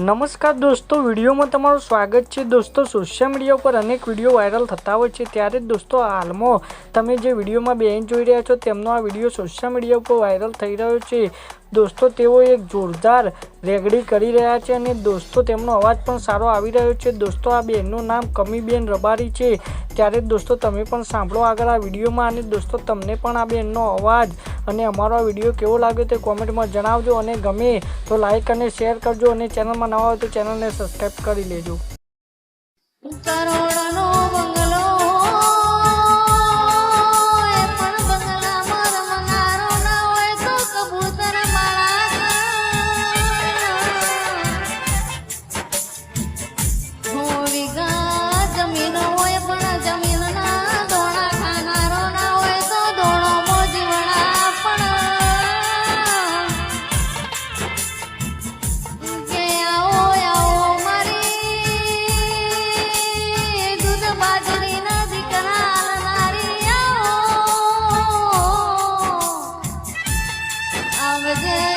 નમસ્કાર દોસ્તો, વિડીયોમાં તમારું સ્વાગત છે। દોસ્તો, સોશિયલ મીડિયા પર અનેક વિડીયો વાયરલ થતા હોય છે, ત્યારે દોસ્તો હાલમાં તમે જે વિડીયોમાં બેન જોઈ રહ્યા છો તેમનો આ વિડીયો સોશિયલ મીડિયા પર વાયરલ થઈ રહ્યો છે। દોસ્તો, તેઓ એક જોરદાર રેગડી કરી રહ્યા છે અને દોસ્તો તેમનો અવાજ પણ સારો આવી રહ્યો છે। દોસ્તો, આ બેનનું નામ કમીબેન રબારી છે। ત્યારે દોસ્તો તમે પણ સાંભળો આગળ આ વિડીયોમાં, અને દોસ્તો તમને પણ આ બેનનો અવાજ અને અમારો આ વિડીયો કેવો લાગ્યો તે કોમેન્ટમાં જણાવજો, અને ગમે તો લાઈક અને શેર કરજો, અને ચેનલમાં નવા હોય તો ચેનલને સબસ્ક્રાઈબ કરી લેજો। With